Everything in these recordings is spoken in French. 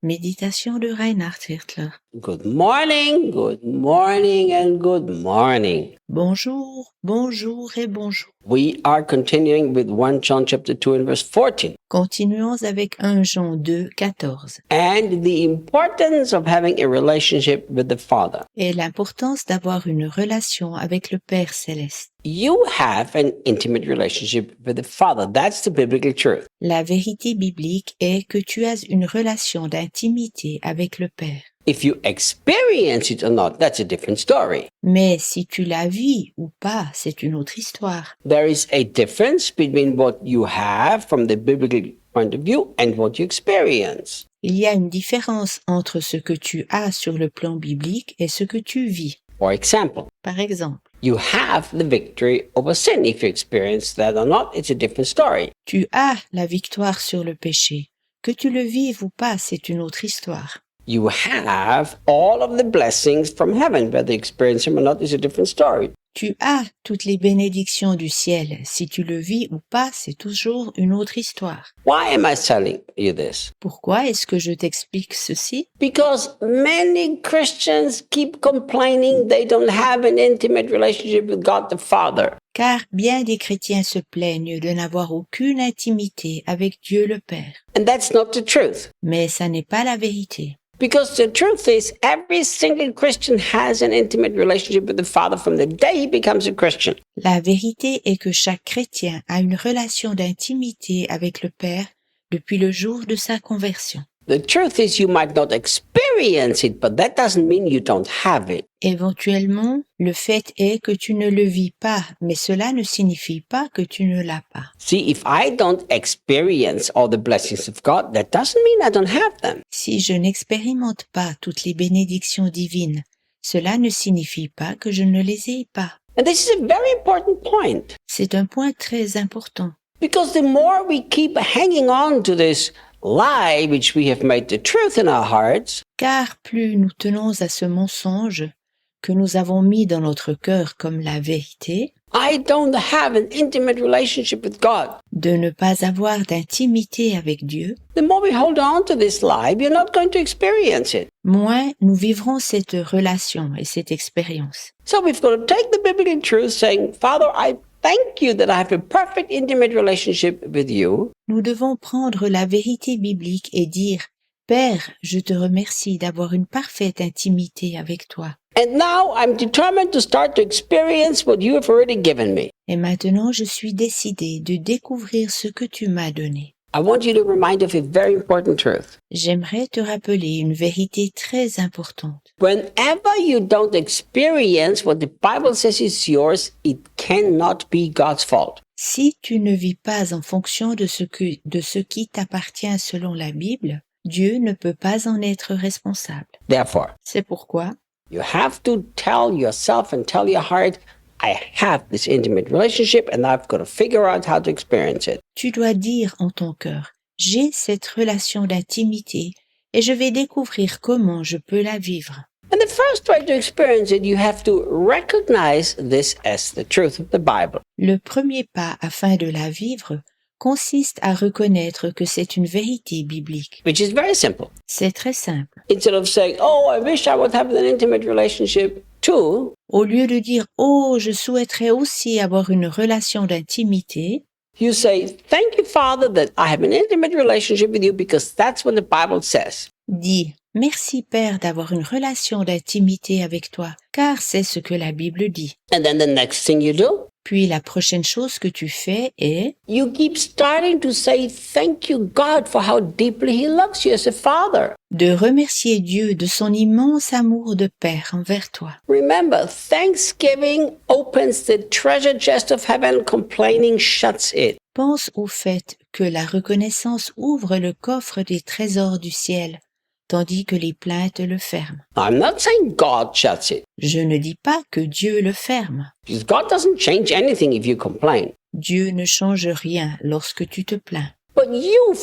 Méditation de Reinhard Hirtler. Good morning, and good morning. Bonjour, bonjour et bonjour. We are continuing with 1 John chapter 2 and verse 14. Continuons avec 1 Jean 2, 14. And the importance of having a relationship with the Father. Et l'importance d'avoir une relation avec le Père céleste. You have an intimate relationship with the Father. That's the biblical truth. La vérité biblique est que tu as une relation d'intimité avec le Père. If you experience it or not, that's a different story. Mais si tu la vis ou pas, c'est une autre histoire. There is a difference between what you have from the biblical point of view and what you experience. Il y a une différence entre ce que tu as sur le plan biblique et ce que tu vis. For example, Par exemple, you have the victory over sin. If you experience that or not, it's a different story. tu as la victoire sur le péché. Que tu le vives ou pas, c'est une autre histoire. You have all of the blessings from heaven. Whether you experience them or not is a different story. Tu as toutes les bénédictions du ciel. Si tu le vis ou pas, c'est toujours une autre histoire. Why am I telling you this? Pourquoi est-ce que je t'explique ceci? Because many Christians keep complaining they don't have an intimate relationship with God the Father. Car bien des chrétiens se plaignent de n'avoir aucune intimité avec Dieu le Père. And that's not the truth. Mais ça n'est pas la vérité. Because the truth is, every single Christian has an intimate relationship with the Father from the day he becomes a Christian. La vérité est que chaque chrétien a une relation d'intimité avec le Père depuis le jour de sa conversion. The truth is, you might not experience it, but that doesn't mean you don't have it. Éventuellement, le fait est que tu ne le vis pas, mais cela ne signifie pas que tu ne l'as pas. See, if I don't experience all the blessings of God, that doesn't mean I don't have them. Si je n'expérimente pas toutes les bénédictions divines, cela ne signifie pas que je ne les ai pas. And this is a very important point. C'est un point très important. Because the more we keep hanging on to this lie which we have made the truth in our hearts, Car plus nous tenons à ce mensonge que nous avons mis dans notre cœur comme la vérité, I don't have an intimate relationship with God. de ne pas avoir d'intimité avec Dieu, The more we hold on to this lie, we're not going to experience it. moins nous vivrons cette relation et cette expérience. So we've got to take the biblical truth saying, Father, I thank you that I have a perfect intimate relationship with you. Nous devons prendre la vérité biblique et dire « Père, je te remercie d'avoir une parfaite intimité avec toi. And now I'm determined to start to experience what you have already given me. Et maintenant je suis décidé de découvrir ce que tu m'as donné. » I want you to remind of a very important truth. J'aimerais te rappeler une vérité très importante. Whenever you don't experience what the Bible says is yours, it cannot be God's fault. Si tu ne vis pas en fonction de ce qui t'appartient selon la Bible, Dieu ne peut pas en être responsable. Therefore, C'est pourquoi you have to tell yourself and tell your heart, I have this intimate relationship and I've got to figure out how to experience it. tu dois dire en ton cœur « J'ai cette relation d'intimité et je vais découvrir comment je peux la vivre. » And the first way to experience it, you have to recognize this as the truth of the Bible. Le premier pas afin de la vivre consiste à reconnaître que c'est une vérité biblique. Which is very simple. C'est très simple. Instead of saying, oh, I wish I would have an intimate relationship too, Au lieu de dire « Oh, je souhaiterais aussi avoir une relation d'intimité », you say, thank you, Father, that I have an intimate relationship with you because that's what the Bible says. dis « Merci Père d'avoir une relation d'intimité avec toi, car c'est ce que la Bible dit. » And then the next thing you do, Puis la prochaine chose que tu fais est you keep starting to say, thank you, God, for how deeply He loves you as a Father. de remercier Dieu de son immense amour de Père envers toi. Remember, thanksgiving opens the treasure chest of heaven, complaining shuts it. Pense au fait que la reconnaissance ouvre le coffre des trésors du ciel, tandis que les plaintes le ferment. I'm not saying God shuts it, Je ne dis pas que Dieu le ferme. because God doesn't change anything if you complain. Dieu ne change rien lorsque tu te plains. But you,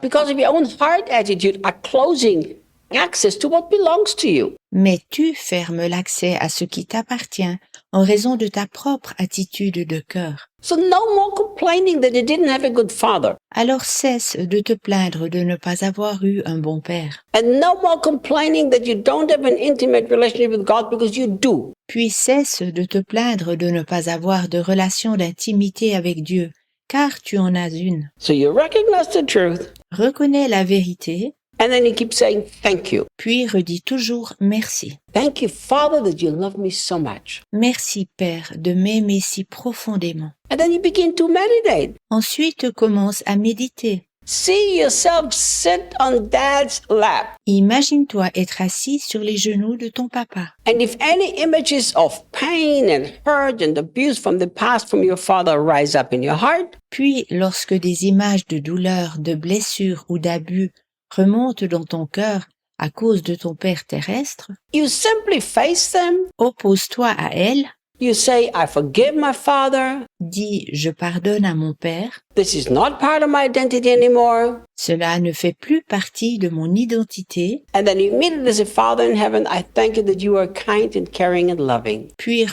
because of your own heart attitude, are closing access to what belongs to you. Mais tu fermes l'accès à ce qui t'appartient en raison de ta propre attitude de cœur. So no more complaining that you didn't have a good father. Alors cesse de te plaindre de ne pas avoir eu un bon père. And no more complaining that you don't have an intimate relationship with God, because you do. Puis cesse de te plaindre de ne pas avoir de relation d'intimité avec Dieu, car tu en as une. So you recognize the truth, Reconnais la vérité, and then you keep saying, thank you. puis redis toujours merci. Thank you, Father, that you love me so much. Merci Père de m'aimer si profondément. And then you begin to meditate. Ensuite commence à méditer. See yourself sit on Dad's lap. Imagine-toi être assis sur les genoux de ton papa. And if any images of pain and hurt and abuse from the past from your father rise up in your heart, Puis lorsque des images de douleur, de blessure ou d'abus remontent dans ton cœur à cause de ton père terrestre, you simply face them. oppose-toi à elles. You say, I forgive my father. Dis, je pardonne à mon père. This is not part of my identity anymore. Cela ne fait plus partie de mon identité. And then immediately say, Father in heaven, I thank you that you are kind and caring and loving. Puis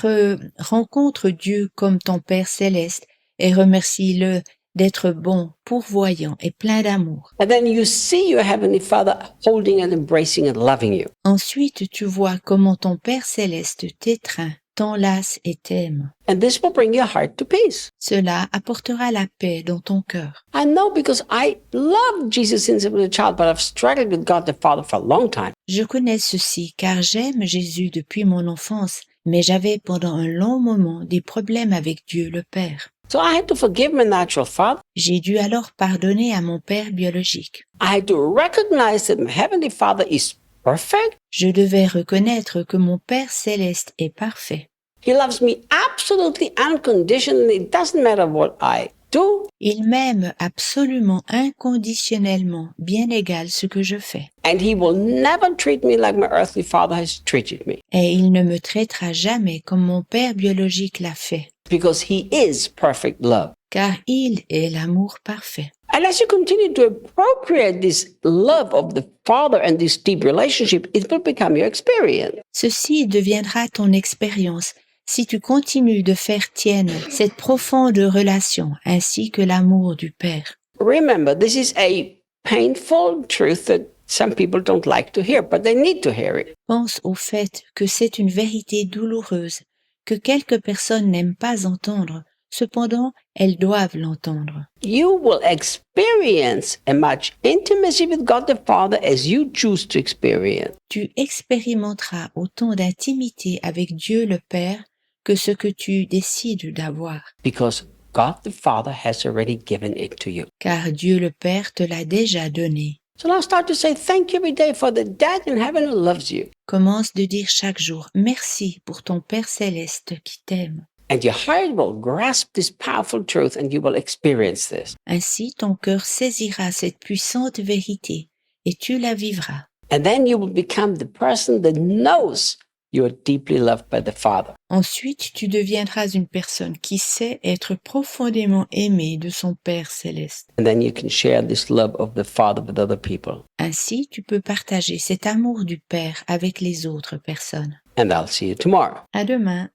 rencontre Dieu comme ton Père céleste et remercie-le d'être bon, pourvoyant et plein d'amour. And then you see your heavenly Father holding and embracing and loving you. Ensuite, tu vois comment ton Père céleste t'étreint, t'enlace et t'aime. And this will bring your heart to peace. Cela apportera la paix dans ton cœur. I know, because I loved Jesus since I was a child, but I've struggled with God the Father for a long time. Je connais ceci car j'aime Jésus depuis mon enfance, mais j'avais pendant un long moment des problèmes avec Dieu le Père. So I had to forgive my natural father. J'ai dû alors pardonner à mon père biologique. I had to recognize that my heavenly Father is perfect. Je devais reconnaître que mon Père céleste est parfait. He loves me absolutely unconditionally. It doesn't matter what I do. Il m'aime absolument inconditionnellement, bien égal ce que je fais. And he will never treat me like my earthly father has treated me, Et il ne me traitera jamais comme mon Père biologique l'a fait, because he is perfect love. car il est l'amour parfait. And as you continue to appropriate this love of the Father and this deep relationship, it will become your experience. Ceci deviendra ton expérience si tu continues de faire tienne cette profonde relation ainsi que l'amour du Père. Remember, this is a painful truth that some people don't like to hear, but they need to hear it. Pense au fait que c'est une vérité douloureuse que quelques personnes n'aiment pas entendre, cependant elles doivent l'entendre. You will experience as much intimacy with God the Father as you choose to experience. Tu expérimenteras autant d'intimité avec Dieu le Père que ce que tu décides d'avoir, Because God the Father has already given it to you. car Dieu le Père te l'a déjà donné. So now start to say thank you every day for the Dad in heaven who loves you. Commence de dire chaque jour merci pour ton Père céleste qui t'aime. And your heart will grasp this powerful truth and you will experience this. Ainsi ton cœur saisira cette puissante vérité et tu la vivras. And then you will become the person that knows you are deeply loved by the Father. Ensuite, tu deviendras une personne qui sait être profondément aimée de son Père céleste. And then you can share this love of the Father with other people. Ainsi, tu peux partager cet amour du Père avec les autres personnes. And I'll see you tomorrow. À demain.